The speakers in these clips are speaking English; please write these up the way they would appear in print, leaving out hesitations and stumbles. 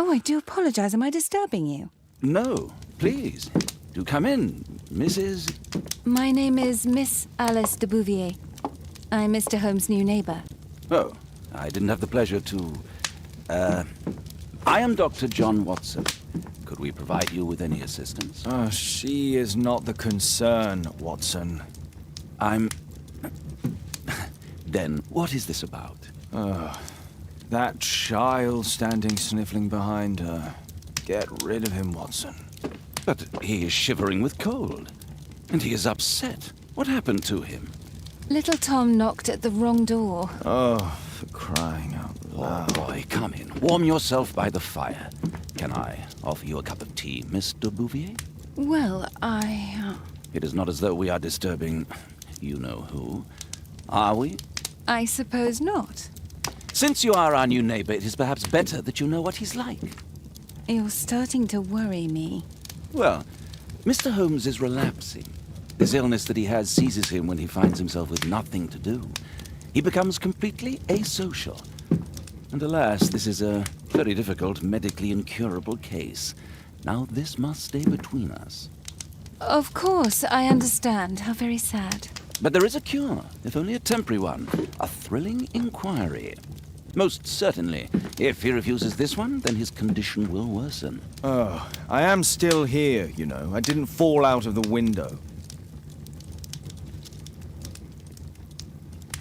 Oh, I do apologize. Am I disturbing you? No, please. Do come in, Mrs. My name is Miss Alice de Bouvier. I'm Mr. Holmes' new neighbor. Oh, I didn't have the pleasure to... I am Dr. John Watson. Could we provide you with any assistance? Oh, she is not the concern, Watson. I'm... Then, what is this about? That child standing sniffling behind her. Get rid of him, Watson. But he is shivering with cold. And he is upset. What happened to him? Little Tom knocked at the wrong door. Oh, for crying out loud. Oh, boy, come in. Warm yourself by the fire. Can I offer you a cup of tea, Miss de Bouvier? Well, It is not as though we are disturbing you-know-who. Are we? I suppose not. Since you are our new neighbor, it is perhaps better that you know what he's like. You're starting to worry me. Well, Mr. Holmes is relapsing. This illness that he has seizes him when he finds himself with nothing to do. He becomes completely asocial. And alas, this is a very difficult, medically incurable case. Now, this must stay between us. Of course, I understand. How very sad. But there is a cure, if only a temporary one. A thrilling inquiry. Most certainly. If he refuses this one, then his condition will worsen. Oh, I am still here, you know. I didn't fall out of the window.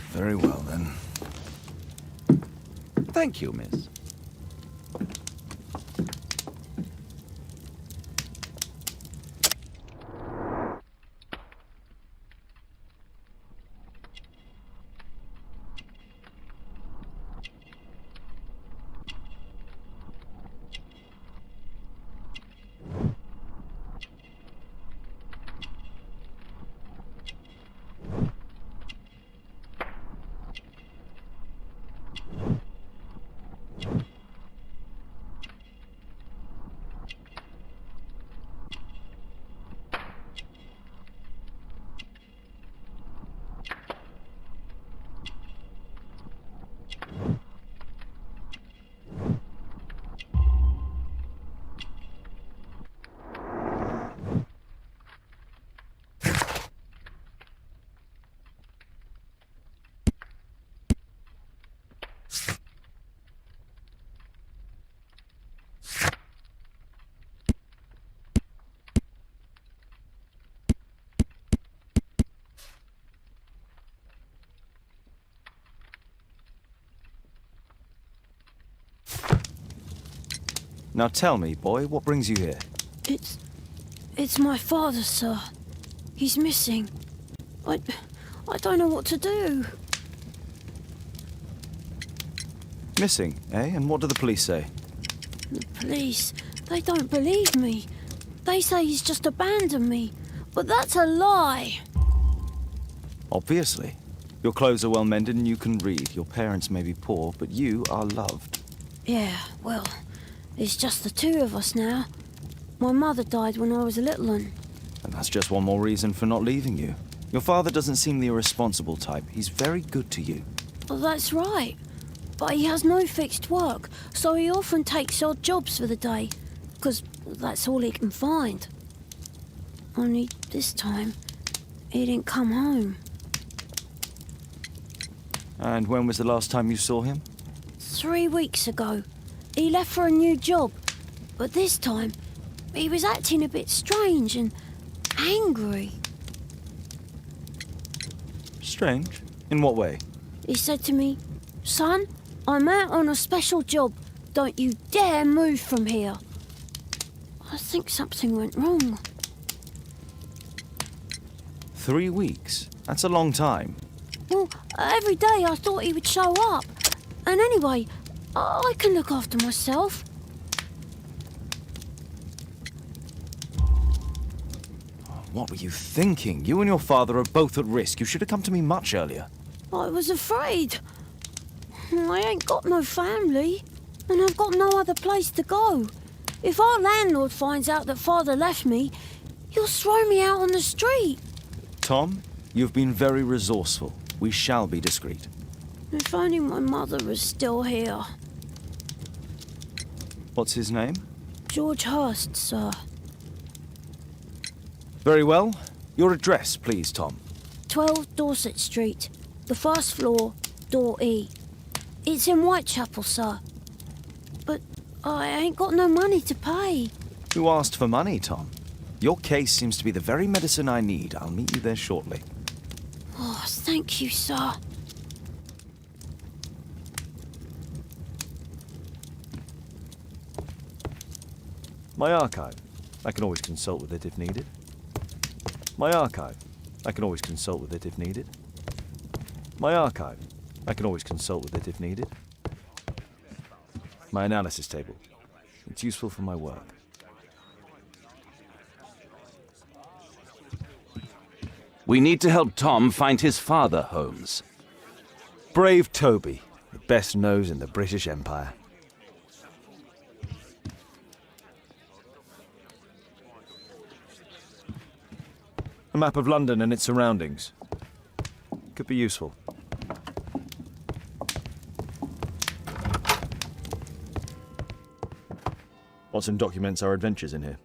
Very well, then. Thank you, miss. Now tell me, boy, what brings you here? It's my father, sir. He's missing. I don't know what to do. Missing, eh? And what do the police say? The police, they don't believe me. They say he's just abandoned me. But that's a lie. Obviously. Your clothes are well mended and you can read. Your parents may be poor, but you are loved. Yeah, well, it's just the two of us now. My mother died when I was a little one. And that's just one more reason for not leaving you. Your father doesn't seem the irresponsible type. He's very good to you. Well, that's right. But he has no fixed work, so he often takes odd jobs for the day, because that's all he can find. Only this time, he didn't come home. And when was the last time you saw him? 3 weeks ago. He left for a new job, but this time, he was acting a bit strange and angry. Strange? In what way? He said to me, "Son, I'm out on a special job. Don't you dare move from here." I think something went wrong. 3 weeks? That's a long time. Well, every day I thought he would show up. And anyway, I can look after myself. What were you thinking? You and your father are both at risk. You should have come to me much earlier. I was afraid. I ain't got no family, and I've got no other place to go. If our landlord finds out that Father left me, he'll throw me out on the street. Tom, you've been very resourceful. We shall be discreet. If only my mother was still here. What's his name? George Hurst, sir. Very well. Your address, please, Tom. 12 Dorset Street. The first floor, door E. It's in Whitechapel, sir. But I ain't got no money to pay. Who asked for money, Tom? Your case seems to be the very medicine I need. I'll meet you there shortly. Oh, thank you, sir. My archive. I can always consult with it if needed. My archive. I can always consult with it if needed. My archive. I can always consult with it if needed. My analysis table. It's useful for my work. We need to help Tom find his father, Holmes. Brave Toby, the best nose in the British Empire. A map of London and its surroundings. Could be useful. Watson documents our adventures in here.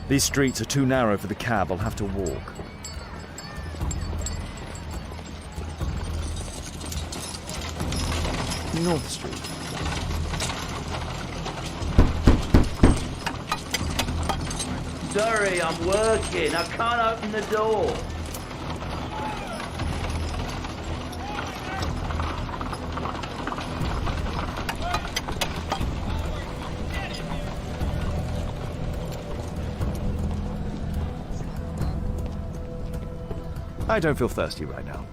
These streets are too narrow for the cab. I'll have to walk. North Street. Sorry, I'm working. I can't open the door. I don't feel thirsty right now.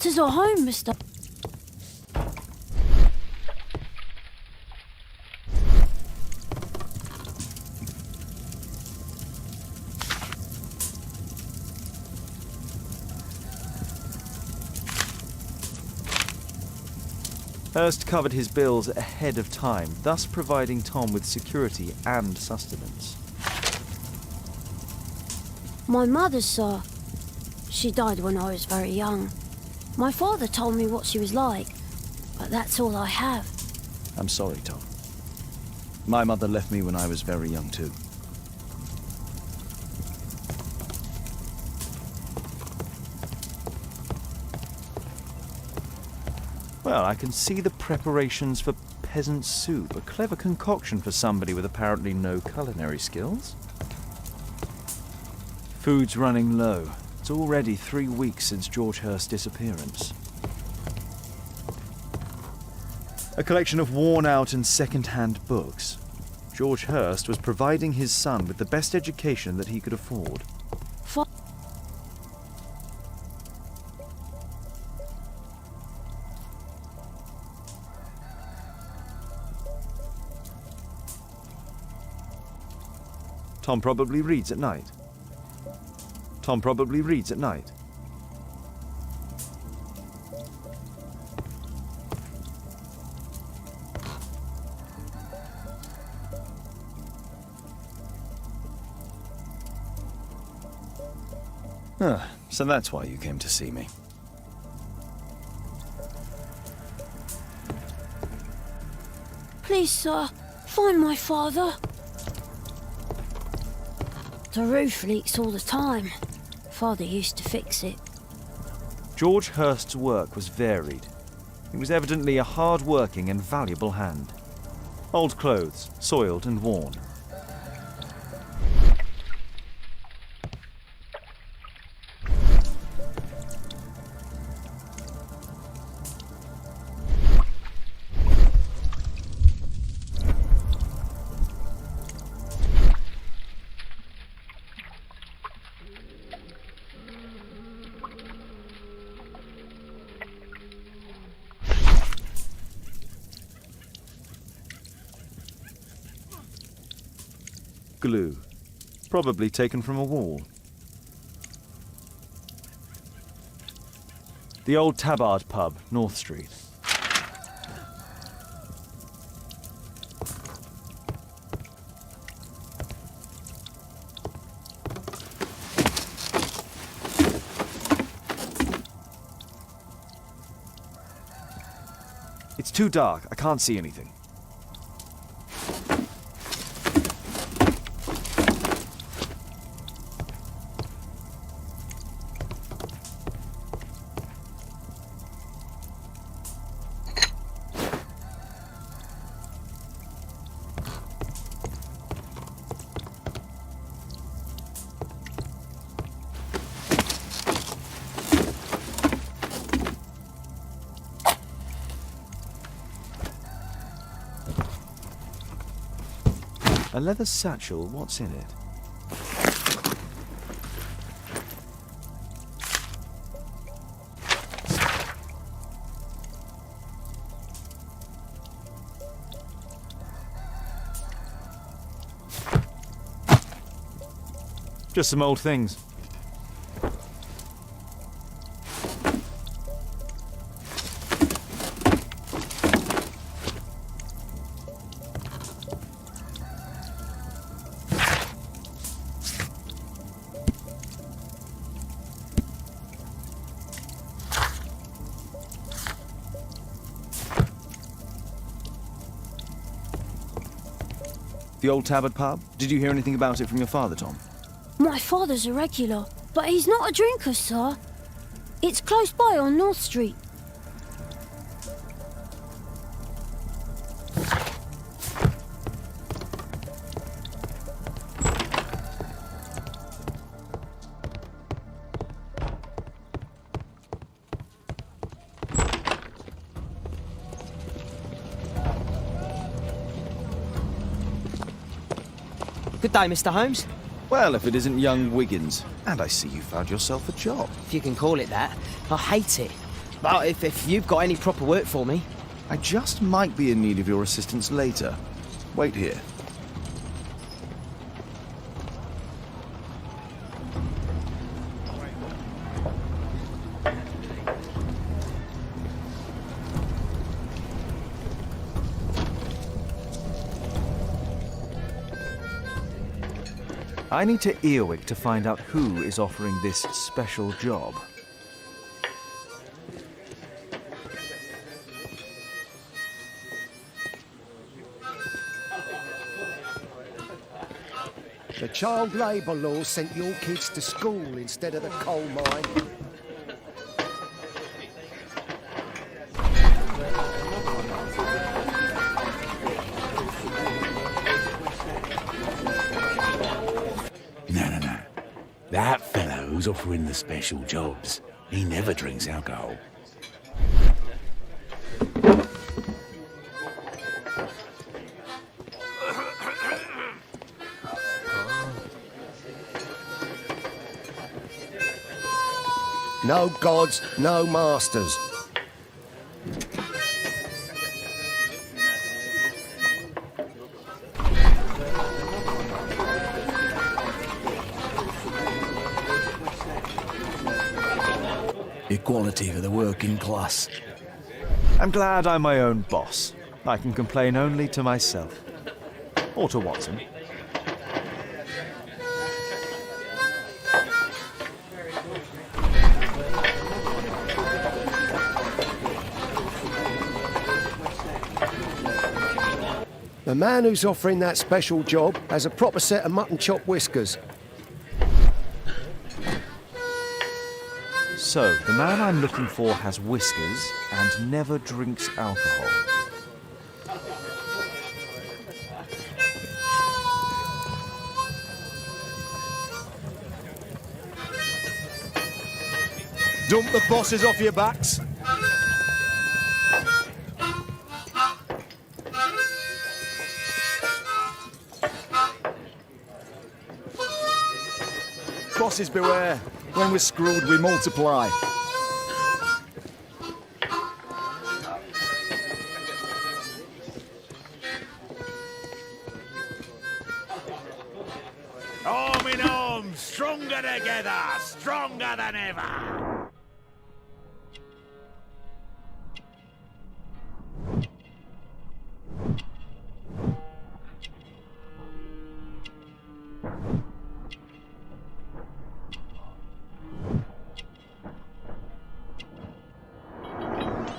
'Tis our home, mister. Hurst covered his bills ahead of time, thus providing Tom with security and sustenance. My mother, sir. She died when I was very young. My father told me what she was like, but that's all I have. I'm sorry, Tom. My mother left me when I was very young, too. Well, I can see the preparations for peasant soup, a clever concoction for somebody with apparently no culinary skills. Food's running low. It's already 3 weeks since George Hurst's disappearance. A collection of worn-out and second-hand books. George Hurst was providing his son with the best education that he could afford. Tom probably reads at night. Tom probably reads at night. So that's why you came to see me. Please, sir, find my father. The roof leaks all the time. Father used to fix it. George Hurst's work was varied. He was evidently a hard-working and valuable hand. Old clothes, soiled and worn. Glue. Probably taken from a wall. The old Tabard pub, North Street. It's too dark. I can't see anything. A leather satchel, what's in it? Just some old things. The old Tabard pub? Did you hear anything about it from your father, Tom? My father's a regular, but he's not a drinker, sir. It's close by on North Street. Good day, Mr. Holmes. Well, if it isn't young Wiggins. And I see you found yourself a job. If you can call it that. I hate it. But if you've got any proper work for me... I just might be in need of your assistance later. Wait here. I need to Earwig to find out who is offering this special job. The child labour law sent your kids to school instead of the coal mine. No. That fellow who's offering the special jobs, he never drinks alcohol. No gods, no masters. Equality for the working class. I'm glad I'm my own boss. I can complain only to myself. Or to Watson. The man who's offering that special job has a proper set of mutton chop whiskers. So, the man I'm looking for has whiskers and never drinks alcohol. Dump the bosses off your backs. Bosses beware. When we're screwed, we multiply. Arm in arm, stronger together, stronger than ever.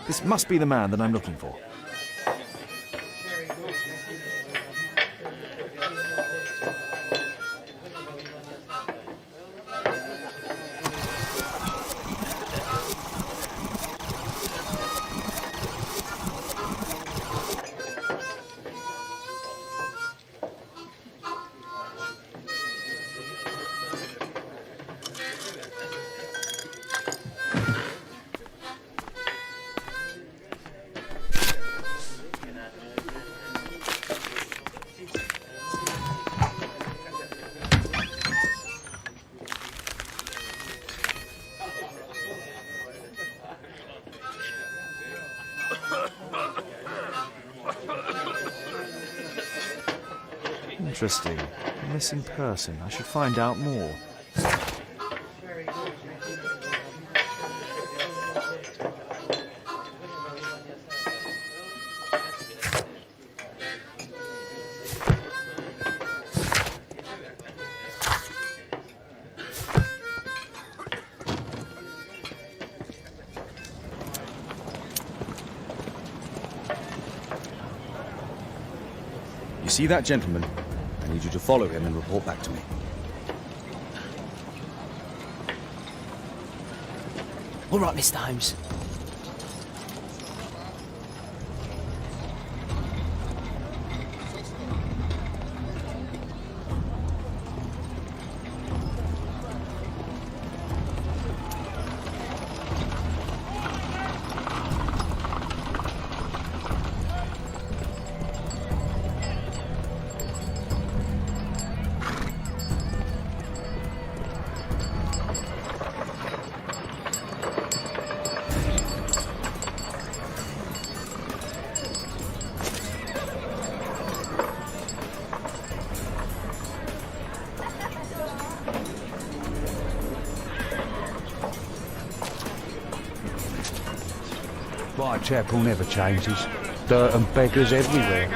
This must be the man that I'm looking for. Interesting. A missing person. I should find out more. You see that gentleman? I need you to follow him and report back to me. All right, Mr. Holmes. Whitechapel never changes. Dirt and beggars everywhere.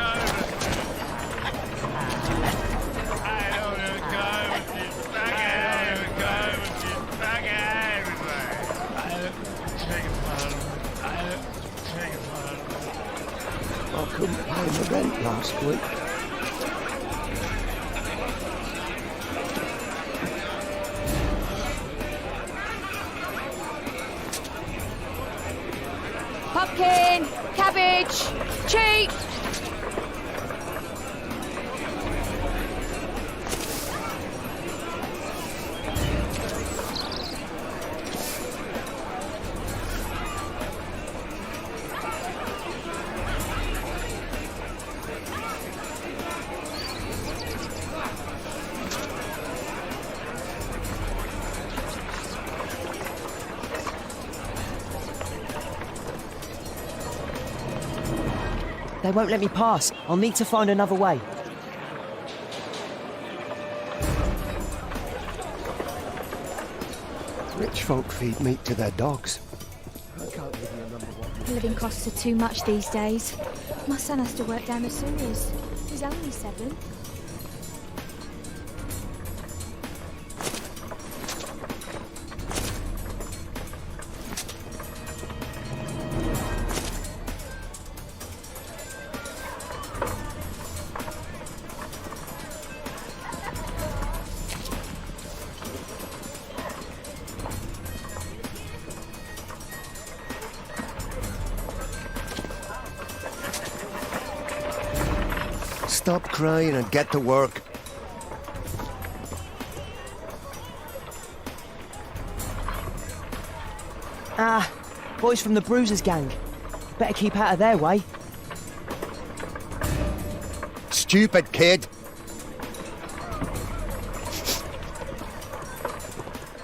I couldn't pay the rent last week. Pumpkin! Cabbage! Cheap! They won't let me pass. I'll need to find another way. Rich folk feed meat to their dogs. I can't give you a number one. Living costs are too much these days. My son has to work down the sewers. He's only 7. Stop crying and get to work. Ah, boys from the Bruisers gang. Better keep out of their way. Stupid kid.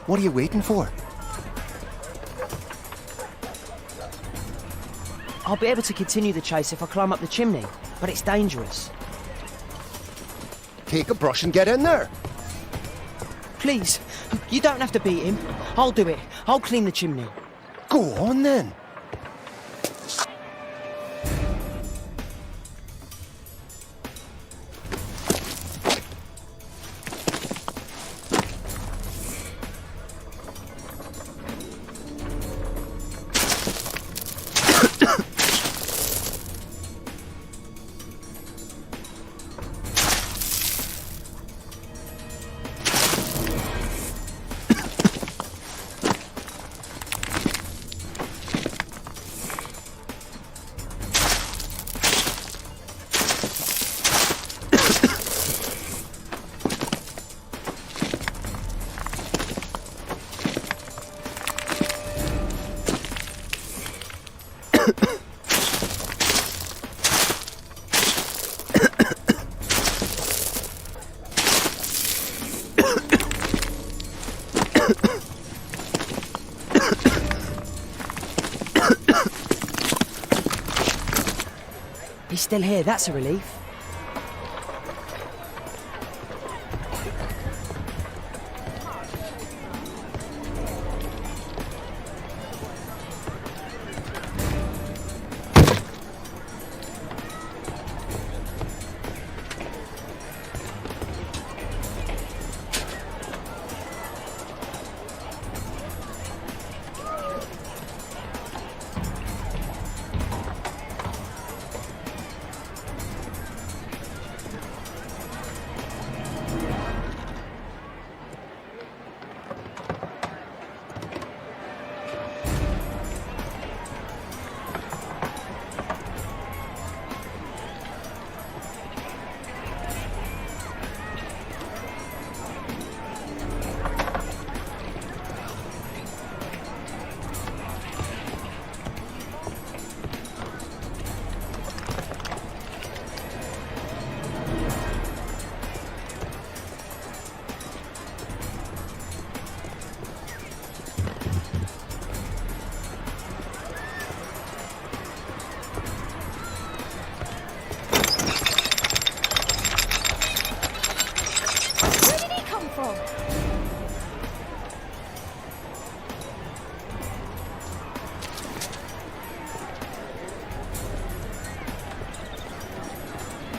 What are you waiting for? I'll be able to continue the chase if I climb up the chimney, but it's dangerous. Take a brush and get in there. Please, you don't have to beat him. I'll do it. I'll clean the chimney. Go on then. He's still here, that's a relief.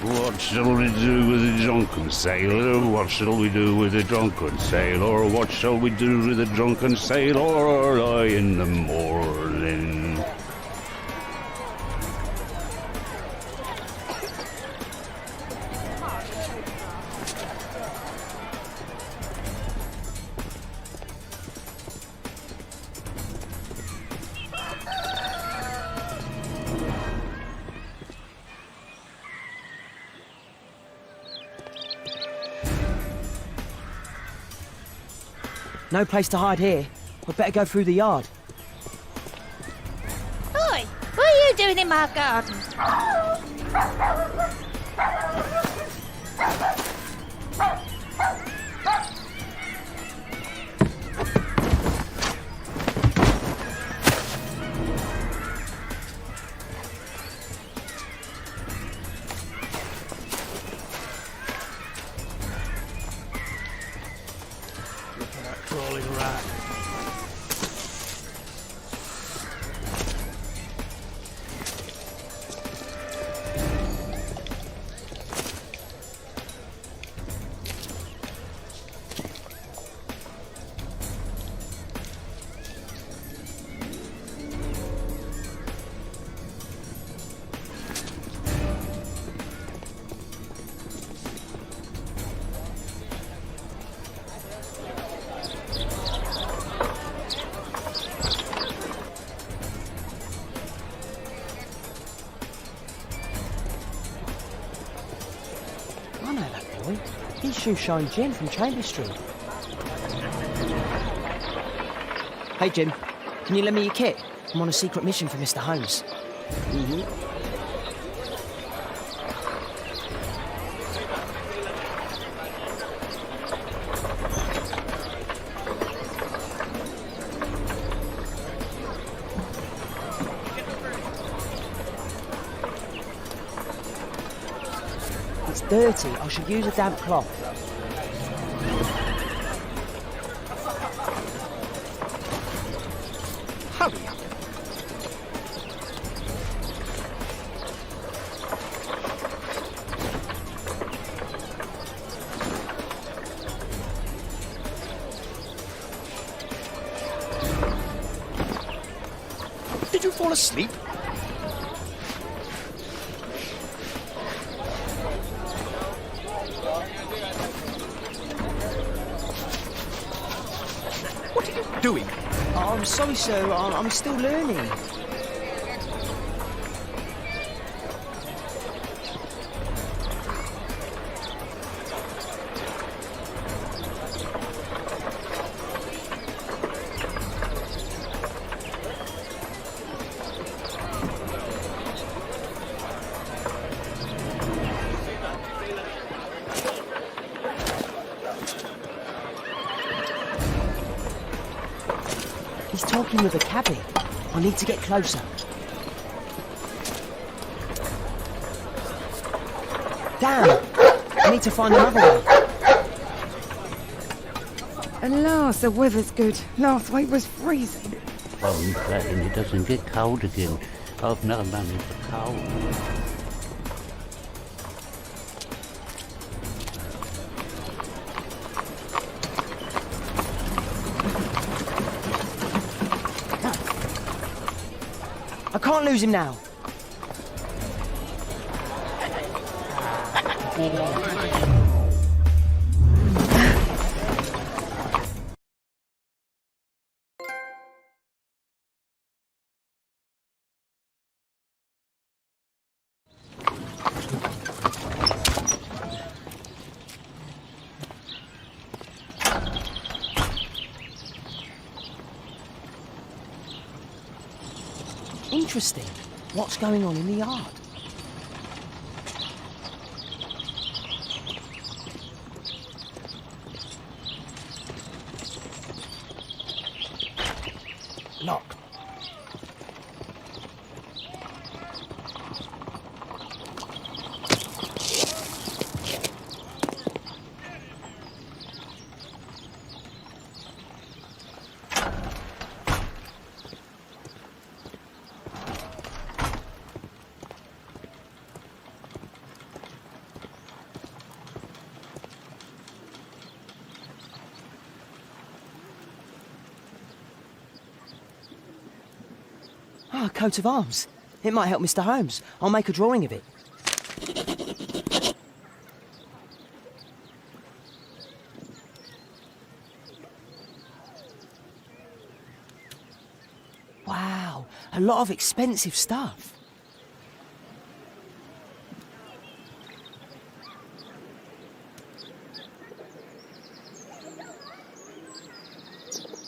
What shall we do with the drunken sailor? What shall we do with the drunken sailor? What shall we do with the drunken sailor early in the morning? No place to hide here. We'd better go through the yard. Oi! What are you doing in my garden? Crawling rat. I know that boy. He's Shoeshine Jim from Chambers Street. Hey Jim, can you lend me your kit? I'm on a secret mission for Mr. Holmes. It's dirty. I should use a damp cloth. Hurry up. Did you fall asleep? What are you doing? Oh, I'm sorry, sir. I'm still learning. He's talking with a cabbie. I need to get closer. Damn! I need to find another one. At last, the weather's good. Last week was freezing. I'm glad it doesn't get cold again. I've no money for coal. I can't lose him now. Interesting. What's going on in the yard? Locked. Ah, a coat of arms. It might help Mr. Holmes. I'll make a drawing of it. Wow, a lot of expensive stuff.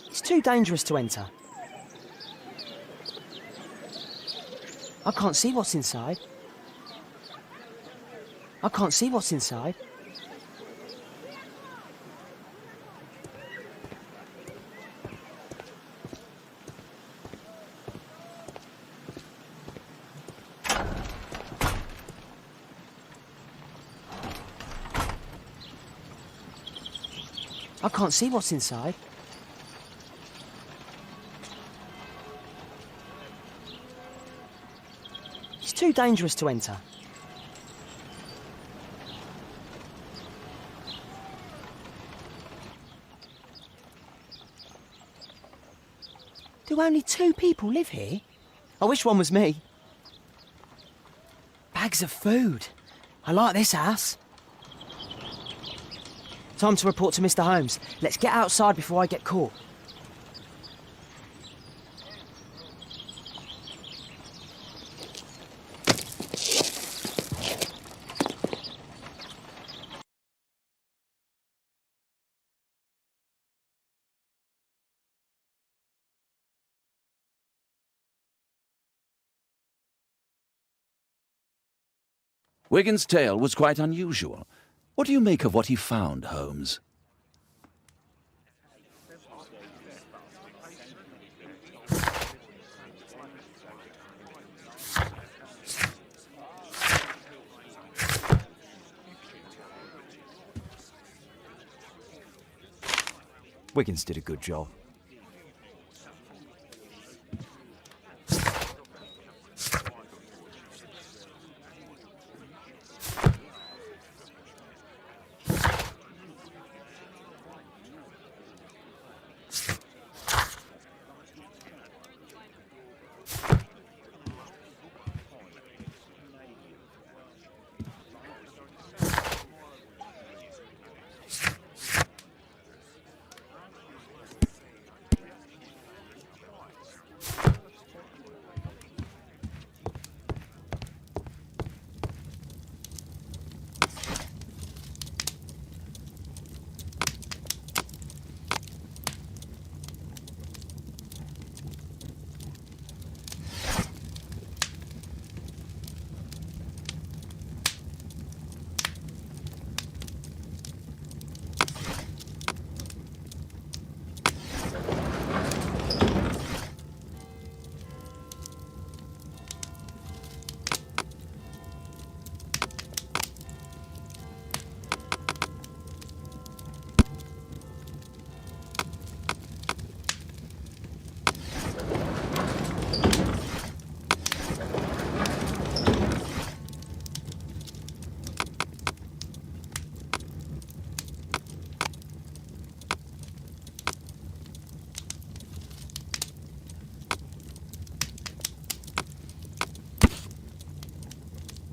It's too dangerous to enter. I can't see what's inside. I can't see what's inside. I can't see what's inside. It's too dangerous to enter. Do only 2 people live here? I wish one was me. Bags of food. I like this house. Time to report to Mr. Holmes. Let's get outside before I get caught. Wigan's tale was quite unusual. What do you make of what he found, Holmes? Wiggins did a good job.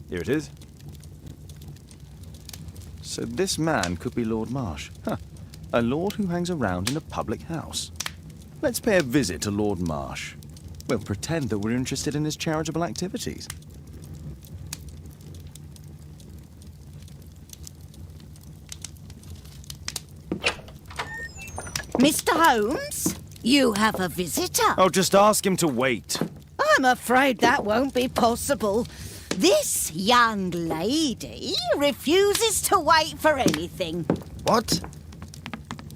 Here it is. So this man could be Lord Marsh. Huh. A lord who hangs around in a public house. Let's pay a visit to Lord Marsh. We'll pretend that we're interested in his charitable activities. Mr. Holmes, you have a visitor. Oh, just ask him to wait. I'm afraid that won't be possible. This young lady refuses to wait for anything. What?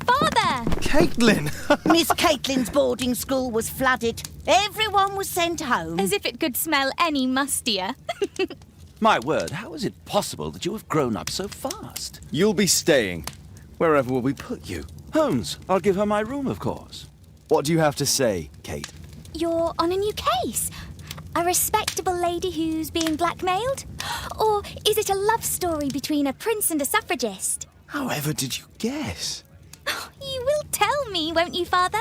Father! Caitlin! Miss Caitlin's boarding school was flooded. Everyone was sent home. As if it could smell any mustier. My word, how is it possible that you have grown up so fast? You'll be staying. Wherever will we put you? Holmes, I'll give her my room, of course. What do you have to say, Kate? You're on a new case. A respectable lady who's being blackmailed? Or is it a love story between a prince and a suffragist? However did you guess? You will tell me, won't you, Father?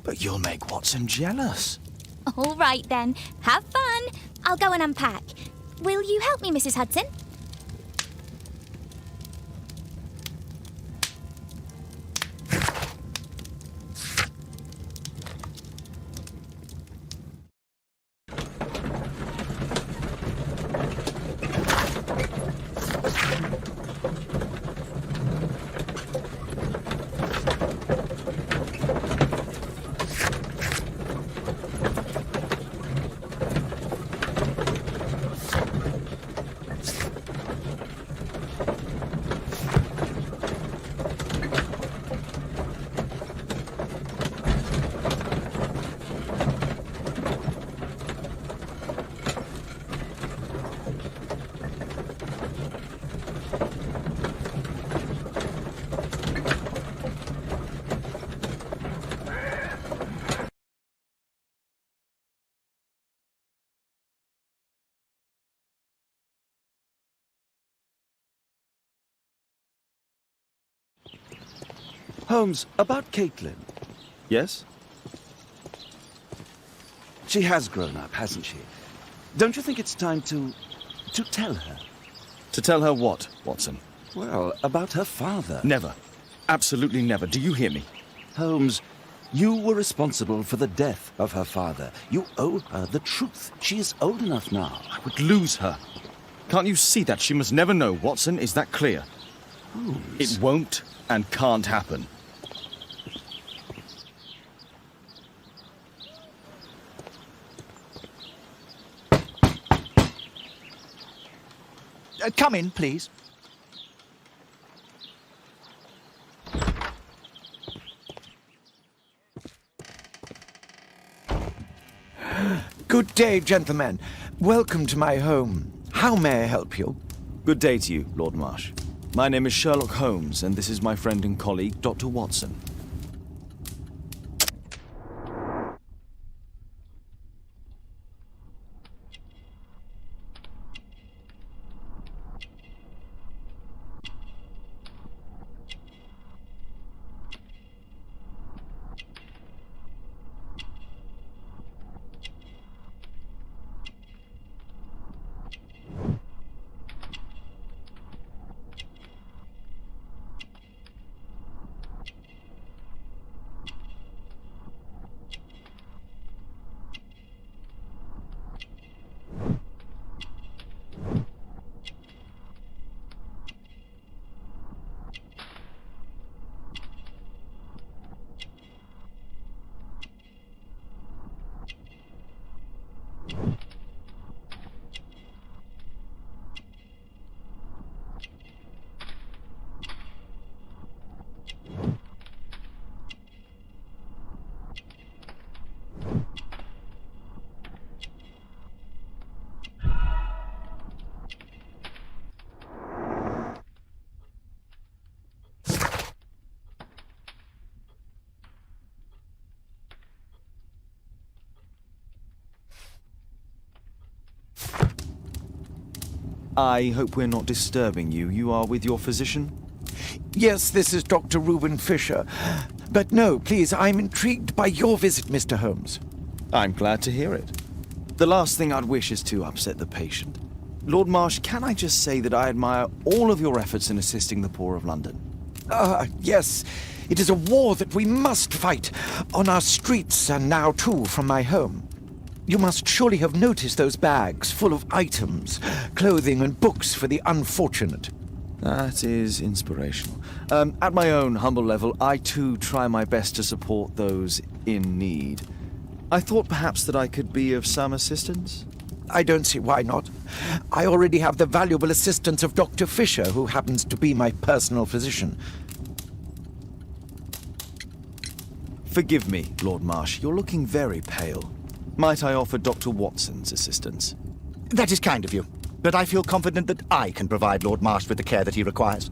But you'll make Watson jealous. All right then, have fun. I'll go and unpack. Will you help me, Mrs. Hudson? Holmes, about Caitlin. Yes? She has grown up, hasn't she? Don't you think it's time to tell her? To tell her what, Watson? Well, about her father. Never. Absolutely never. Do you hear me? Holmes, you were responsible for the death of her father. You owe her the truth. She is old enough now. I would lose her. Can't you see that? She must never know, Watson. Is that clear? Holmes. It won't and can't happen. Come in, please. Good day, gentlemen. Welcome to my home. How may I help you? Good day to you, Lord Marsh. My name is Sherlock Holmes, and this is my friend and colleague, Dr. Watson. I hope we're not disturbing you. You are with your physician? Yes, this is Dr. Reuben Fisher. But no, please, I'm intrigued by your visit, Mr. Holmes. I'm glad to hear it. The last thing I'd wish is to upset the patient. Lord Marsh, can I just say that I admire all of your efforts in assisting the poor of London? Yes. It is a war that we must fight, on our streets and now, too, from my home. You must surely have noticed those bags full of items, clothing and books for the unfortunate. That is inspirational. At my own humble level, I too try my best to support those in need. I thought perhaps that I could be of some assistance. I don't see why not. I already have the valuable assistance of Dr. Fisher, who happens to be my personal physician. Forgive me, Lord Marsh, you're looking very pale. Might I offer Dr. Watson's assistance? That is kind of you, but I feel confident that I can provide Lord Marsh with the care that he requires.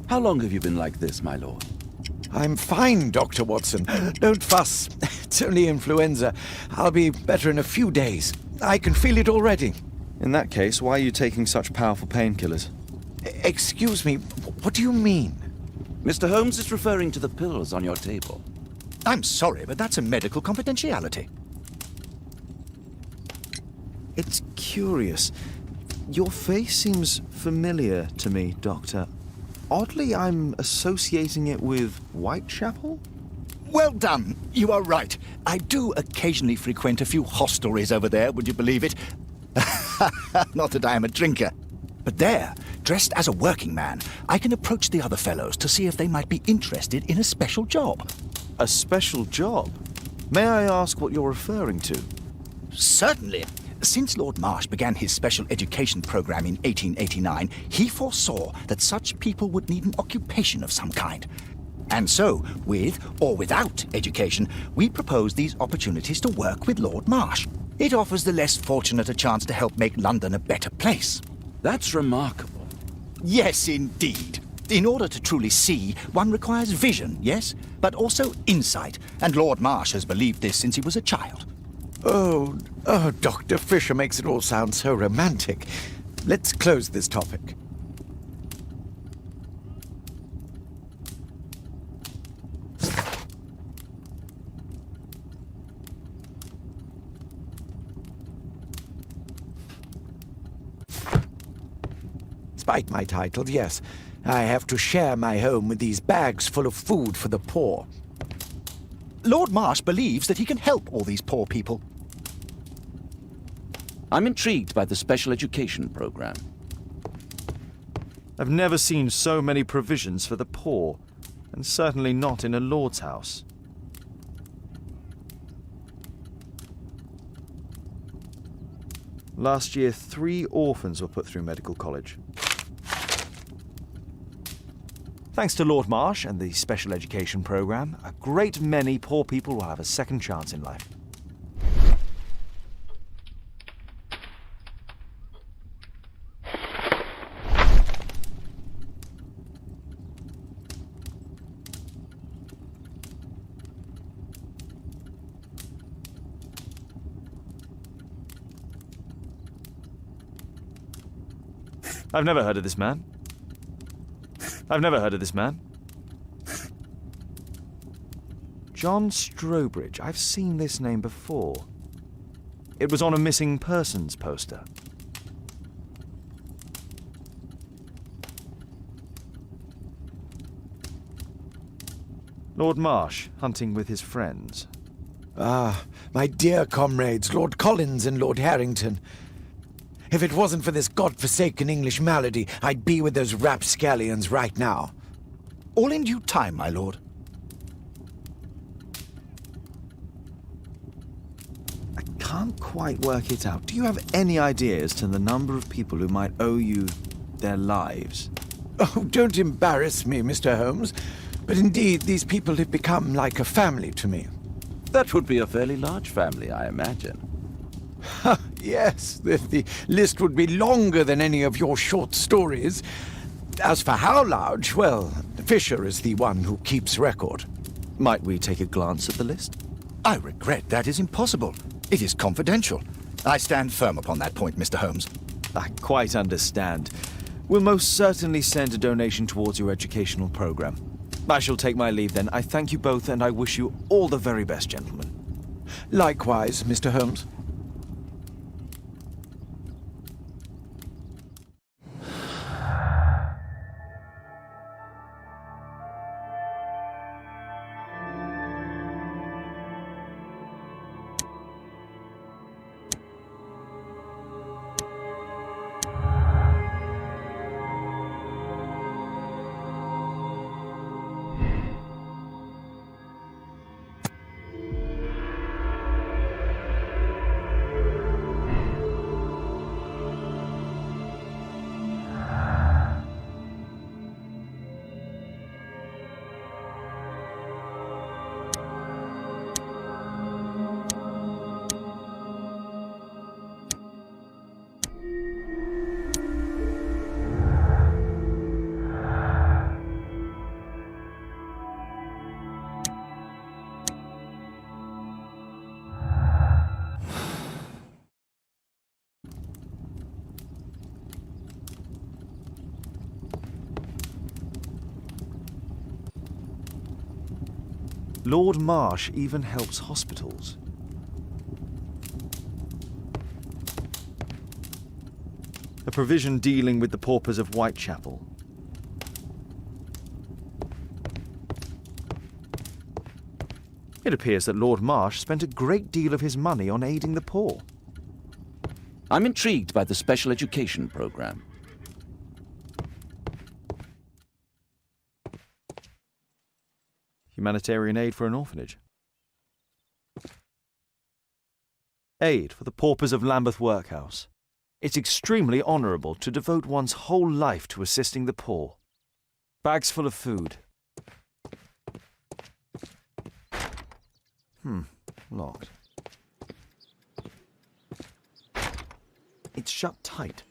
How long have you been like this, my lord? I'm fine, Dr. Watson. Don't fuss. It's only influenza. I'll be better in a few days. I can feel it already. In that case, why are you taking such powerful painkillers? Excuse me, what do you mean? Mr. Holmes is referring to the pills on your table. I'm sorry, but that's a medical confidentiality. It's curious. Your face seems familiar to me, Doctor. Oddly, I'm associating it with Whitechapel? Well done. You are right. I do occasionally frequent a few hostelries over there, would you believe it? Not that I am a drinker. But there, dressed as a working man, I can approach the other fellows to see if they might be interested in a special job. A special job? May I ask what you're referring to? Certainly. Since Lord Marsh began his special education program in 1889, he foresaw that such people would need an occupation of some kind. And so, with or without education, we propose these opportunities to work with Lord Marsh. It offers the less fortunate a chance to help make London a better place. That's remarkable. Yes, indeed. In order to truly see, one requires vision, yes, but also insight, and Lord Marsh has believed this since he was a child. Oh, Dr. Fisher makes it all sound so romantic. Let's close this topic. Despite my title, yes, I have to share my home with these bags full of food for the poor. Lord Marsh believes that he can help all these poor people. I'm intrigued by the special education program. I've never seen so many provisions for the poor, and certainly not in a lord's house. Last year, 3 orphans were put through medical college. Thanks to Lord Marsh and the special education program, a great many poor people will have a second chance in life. I've never heard of this man. John Strobridge. I've seen this name before. It was on a missing persons poster. Lord Marsh, hunting with his friends. Ah, my dear comrades, Lord Collins and Lord Harrington. If it wasn't for this godforsaken English malady, I'd be with those rapscallions right now. All in due time, my lord. I can't quite work it out. Do you have any idea as to the number of people who might owe you their lives? Oh, don't embarrass me, Mr. Holmes. But indeed, these people have become like a family to me. That would be a fairly large family, I imagine. Yes, the list would be longer than any of your short stories. As for how large, well, Fisher is the one who keeps record. Might we take a glance at the list? I regret that is impossible. It is confidential. I stand firm upon that point, Mr. Holmes. I quite understand. We'll most certainly send a donation towards your educational program. I shall take my leave then. I thank you both and I wish you all the very best, gentlemen. Likewise, Mr. Holmes. Lord Marsh even helps hospitals. A provision dealing with the paupers of Whitechapel. It appears that Lord Marsh spent a great deal of his money on aiding the poor. I'm intrigued by the special education program. Humanitarian aid for an orphanage. Aid for the paupers of Lambeth Workhouse. It's extremely honourable to devote one's whole life to assisting the poor. Bags full of food. Locked. It's shut tight.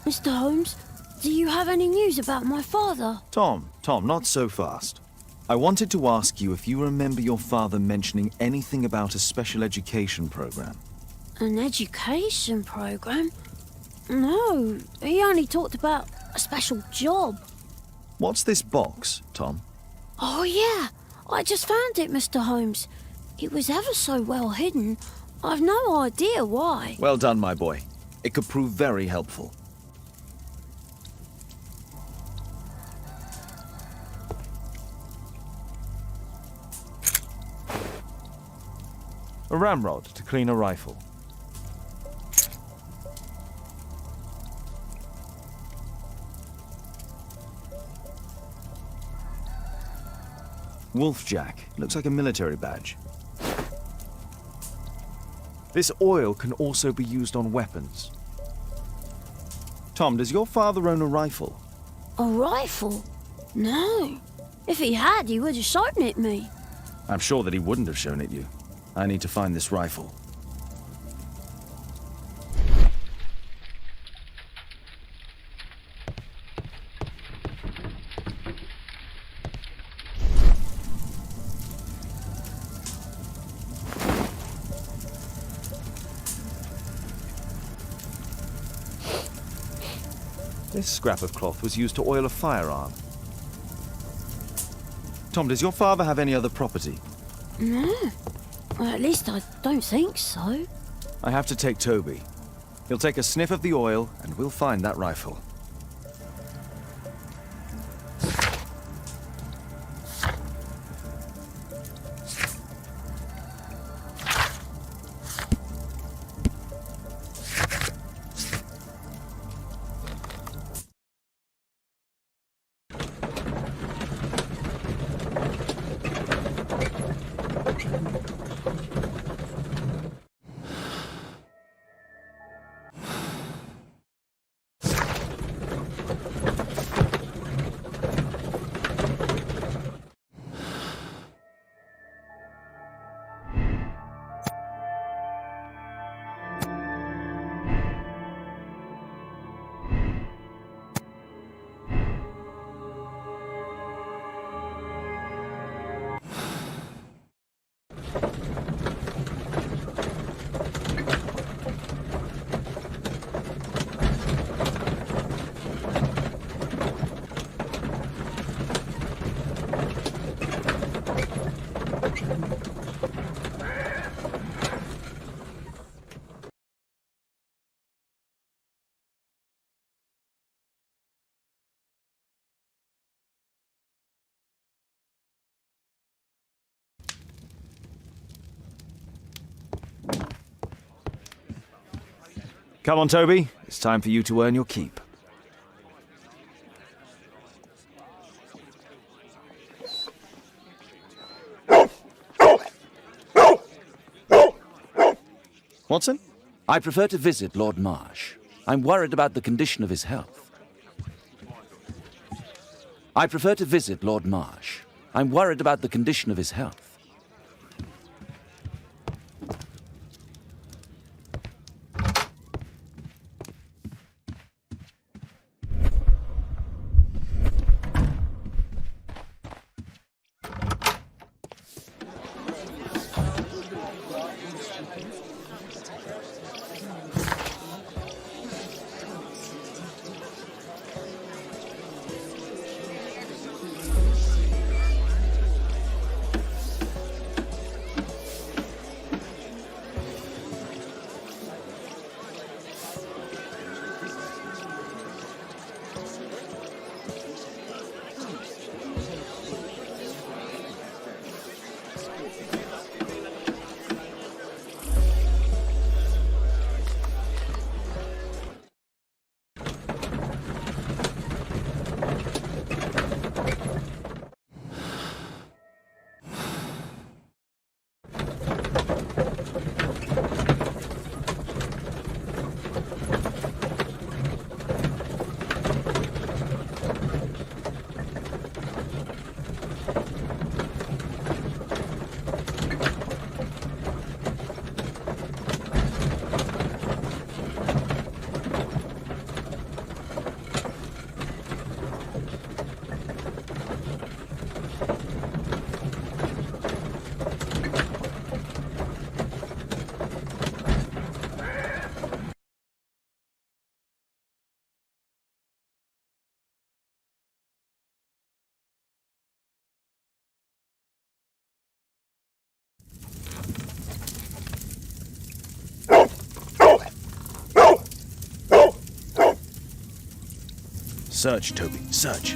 Mr. Holmes, do you have any news about my father? Tom, not so fast. I wanted to ask you if you remember your father mentioning anything about a special education program. An education program? No, he only talked about a special job. What's this box, Tom? Oh yeah, I just found it, Mr. Holmes. It was ever so well hidden. I've no idea why. Well done, my boy. It could prove very helpful. A ramrod to clean a rifle. Wolfjack. Looks like a military badge. This oil can also be used on weapons. Tom, does your father own a rifle? A rifle? No. If he had, he would have shown it me. I'm sure that he wouldn't have shown it you. I need to find this rifle. This scrap of cloth was used to oil a firearm. Tom, does your father have any other property? No. Well, at least I don't think so. I have to take Toby. He'll take a sniff of the oil, and we'll find that rifle. Come on, Toby. It's time for you to earn your keep. Watson? I prefer to visit Lord Marsh. I'm worried about the condition of his health. I prefer to visit Lord Marsh. I'm worried about the condition of his health. Search, Toby, search.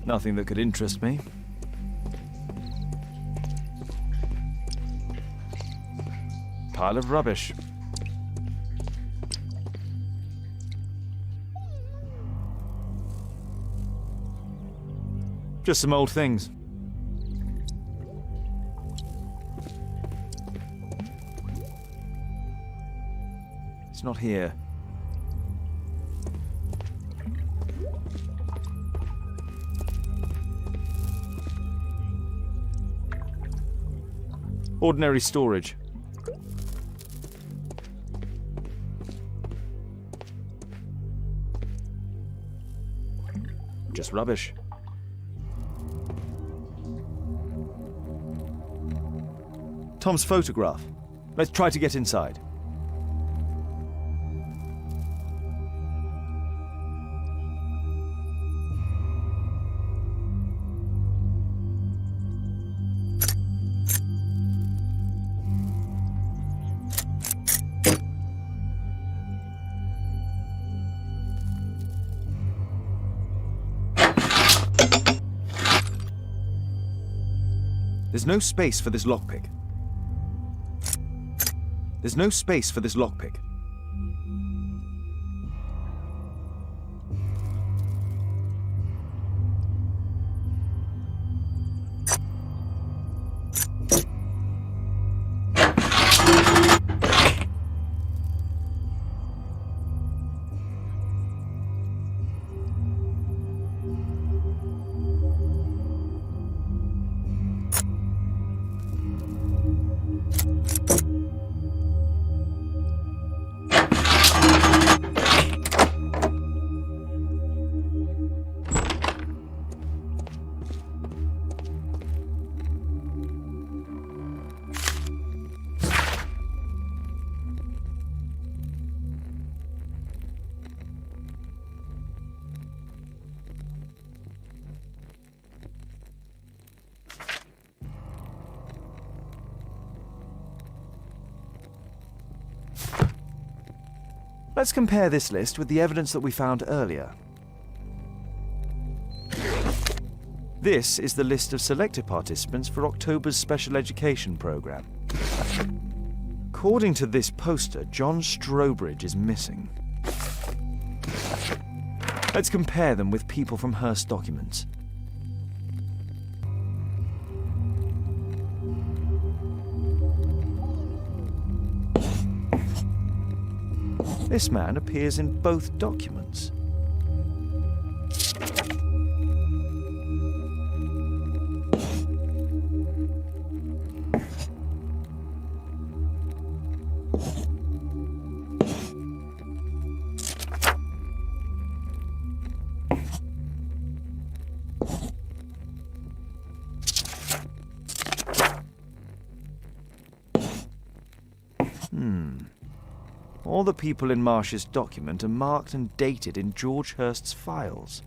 Nothing that could interest me. Pile of rubbish. Just some old things. It's not here. Ordinary storage. Just rubbish. Tom's photograph. Let's try to get inside. There's no space for this lockpick. There's no space for this lockpick. Let's compare this list with the evidence that we found earlier. This is the list of selected participants for October's special education program. According to this poster, John Strobridge is missing. Let's compare them with people from Hearst documents. This man appears in both documents. All the people in Marsh's document are marked and dated in George Hurst's files.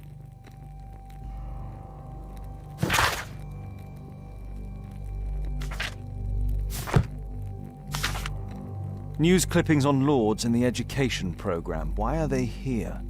News clippings on Lords in the education program. Why are they here?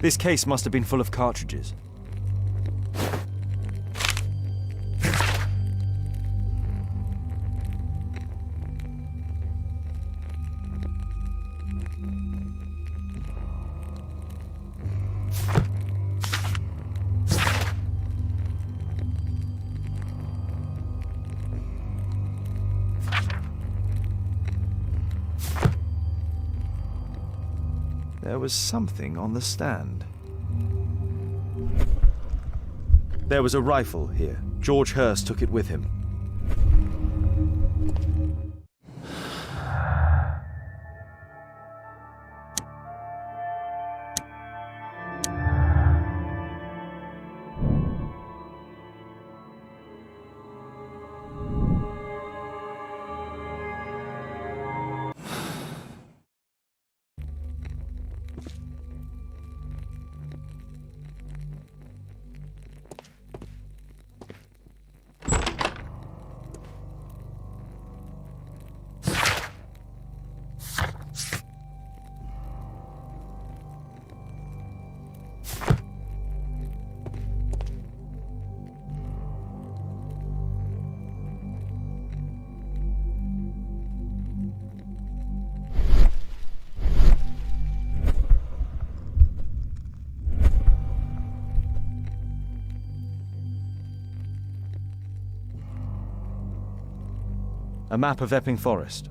This case must have been full of cartridges. There was something on the stand. There was a rifle here. George Hurst took it with him. A map of Epping Forest.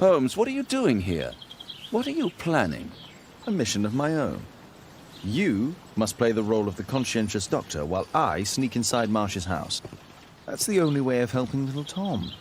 Holmes, what are you doing here? What are you planning? A mission of my own. You must play the role of the conscientious doctor while I sneak inside Marsh's house. That's the only way of helping little Tom.